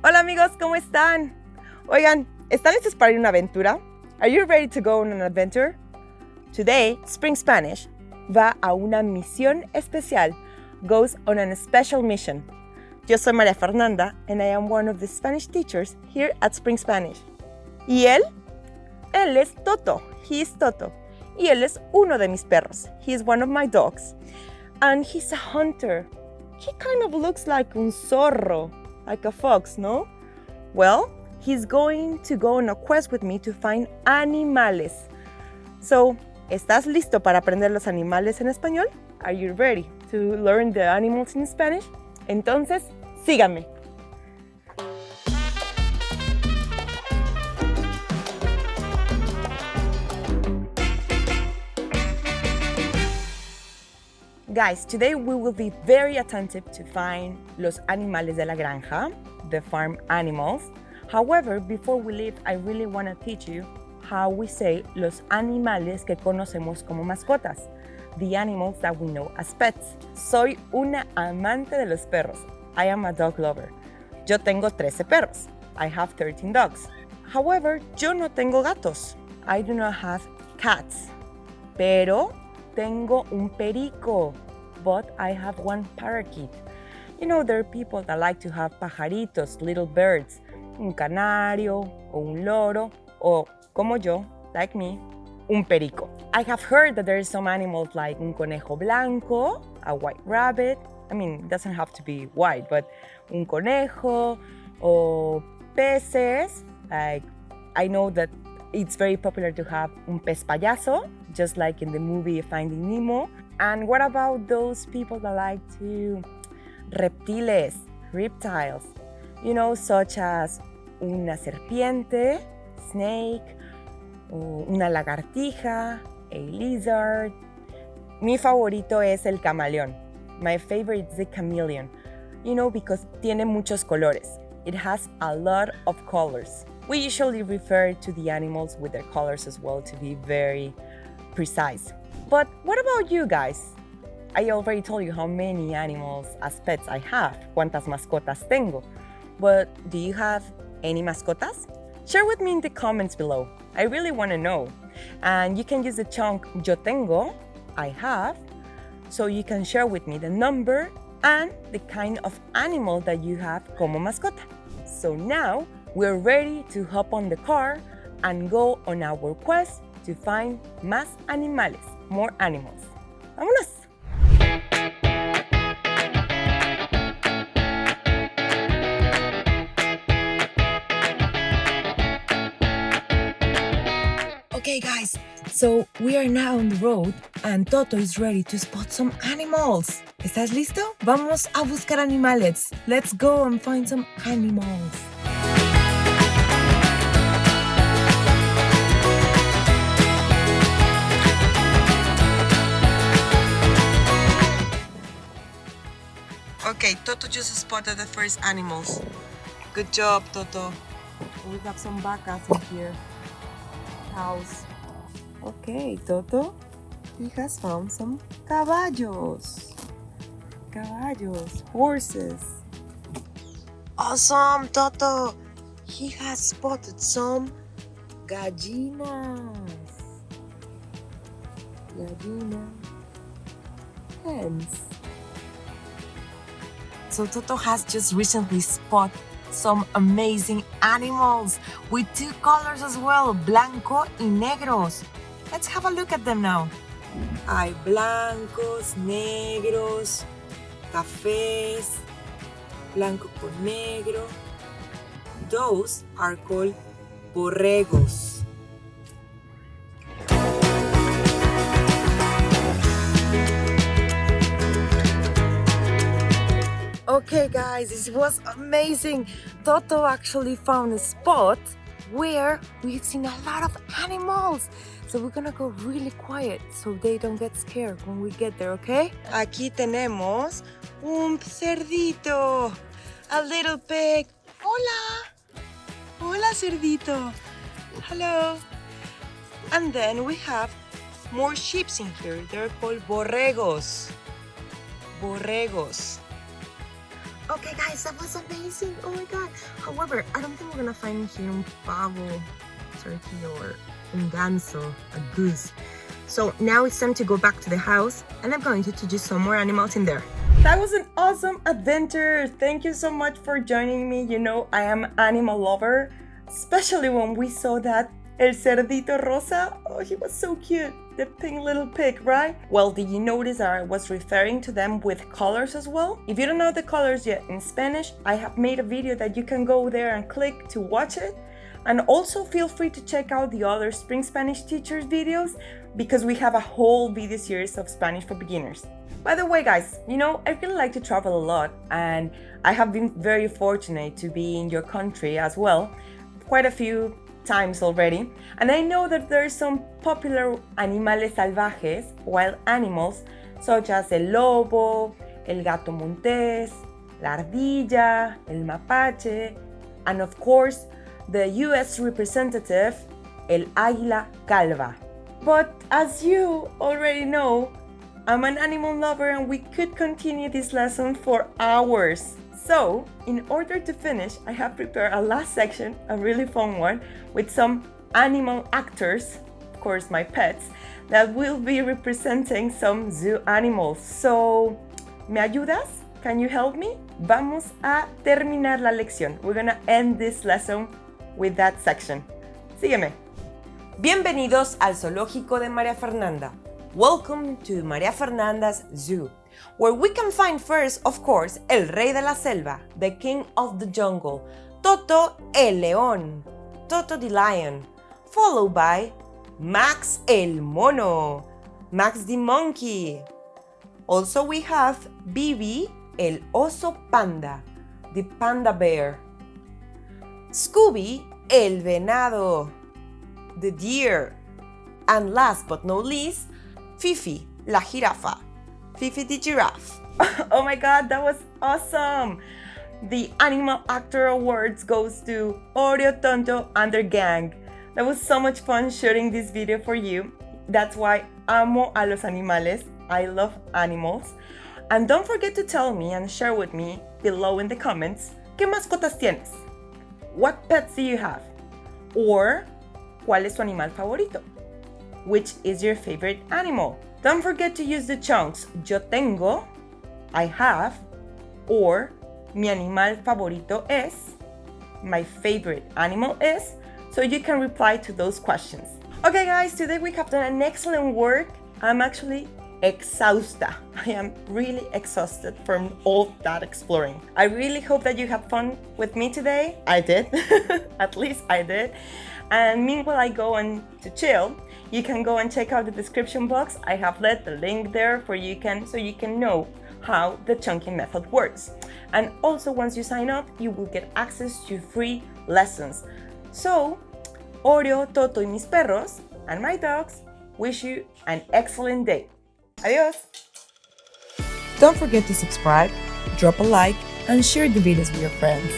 Hola amigos, ¿cómo están? Oigan, ¿están listos para ir a una aventura? Are you ready to go on an adventure? Today, Spring Spanish va a una misión especial, goes on a special mission. Yo soy María Fernanda and I am one of the Spanish teachers here at Spring Spanish. ¿Y él? Él es Toto. He is Toto. Y él es uno de mis perros. He is one of my dogs. And he's a hunter. He kind of looks like un zorro, like a fox, no? Well, he's going to go on a quest with me to find animales. So, ¿estás listo para aprender los animales en español? Are you ready to learn the animals in Spanish? Entonces, síganme. Guys, today we will be very attentive to find los animales de la granja, the farm animals. However, before we leave, I really want to teach you how we say los animales que conocemos como mascotas, the animals that we know as pets. Soy una amante de los perros. I am a dog lover. Yo tengo 13 perros. I have 13 dogs. However, yo no tengo gatos. I do not have cats. Pero tengo un perico, but I have one parakeet. You know, there are people that like to have pajaritos, little birds, un canario o un loro, o como yo, like me, un perico. I have heard that there are some animals like un conejo blanco, a white rabbit. I mean, it doesn't have to be white, but un conejo o peces. Like, I know that it's very popular to have un pez payaso, just like in the movie Finding Nemo. And what about those people that like to reptiles, reptiles, you know, such as una serpiente, snake, una lagartija, a lizard. Mi favorito es el camaleón. My favorite is the chameleon, you know, because tiene muchos colores. It has a lot of colors. We usually refer to the animals with their colors as well to be very precise. But what about you guys? I already told you how many animals as pets I have, cuántas mascotas tengo. But do you have any mascotas? Share with me in the comments below. I really want to know. And you can use the chunk yo tengo, I have, so you can share with me the number and the kind of animal that you have como mascota. So now we're ready to hop on the car and go on our quest to find más animales, more animals. ¡Vámonos! Okay guys, so we are now on the road and Toto is ready to spot some animals. ¿Estás listo? Vamos a buscar animales. Let's go and find some animals. Okay, Toto just spotted the first animals. Good job, Toto. We have some vacas in here. Cows. Okay, Toto, he has found some caballos. Caballos, horses. Awesome, Toto. He has spotted some gallinas. Gallina. Hens. So Toto has just recently spotted some amazing animals with two colors as well, blanco y negros. Let's have a look at them now. Hay blancos, negros, cafés, blanco con negro. Those are called borregos. Okay guys, this was amazing. Toto actually found a spot where we've seen a lot of animals. So we're gonna go really quiet so they don't get scared when we get there, okay? Aquí tenemos un cerdito, a little pig. Hola! Hola cerdito. Hello. And then we have more sheep in here. They're called borregos. Borregos. Okay guys, that was amazing. Oh my god. However, I don't think we're gonna find here un pavo, turkey, or un ganso, a goose. So now it's time to go back to the house, and I'm going to teach you some more animals in there. That was an awesome adventure. Thank you so much for joining me. You know, I am an animal lover, especially when we saw that El Cerdito Rosa. Oh, he was so cute. The pink little pig, right? Well, did you notice that I was referring to them with colors as well? If you don't know the colors yet in Spanish, I have made a video that you can go there and click to watch it. And also feel free to check out the other Spring Spanish Teachers videos because we have a whole video series of Spanish for beginners. By the way, guys, you know, I really like to travel a lot, and I have been very fortunate to be in your country as well, quite a few times already. And I know that there are some popular animales salvajes, wild animals, such as el lobo, el gato montés, la ardilla, el mapache, and of course, the US representative, el águila calva. But as you already know, I'm an animal lover and we could continue this lesson for hours. So, in order to finish, I have prepared a last section, a really fun one, with some animal actors, of course my pets, that will be representing some zoo animals. So, ¿me ayudas? Can you help me? Vamos a terminar la lección. We're gonna end this lesson with that section. Sígueme. Bienvenidos al zoológico de María Fernanda. Welcome to María Fernanda's Zoo, where we can find first, of course, el rey de la selva, the king of the jungle, Toto el león, Toto the lion, followed by Max el mono, Max the monkey. Also we have Bibi el oso panda, the panda bear, Scooby el venado, the deer, and last but not least, Fifi la jirafa, Fifi the giraffe. Oh my god, that was awesome! The Animal Actor Awards goes to Oreo Tonto and their gang. That was so much fun shooting this video for you. That's why amo a los animales. I love animals. And don't forget to tell me and share with me below in the comments, ¿qué mascotas tienes? What pets do you have? Or, ¿cuál es tu animal favorito? Which is your favorite animal? Don't forget to use the chunks yo tengo, I have, or mi animal favorito es, my favorite animal is, so you can reply to those questions. Okay guys, today we have done an excellent work. I'm actually exhausta. I am really exhausted from all that exploring. I really hope that you had fun with me today. I did, at least I did. And meanwhile I go on to chill, you can go and check out the description box. I have left the link there so you can know how the chunking method works. And also once you sign up, you will get access to free lessons. So, Oreo, Toto y mis perros, and my dogs wish you an excellent day. Adios! Don't forget to subscribe, drop a like, and share the videos with your friends.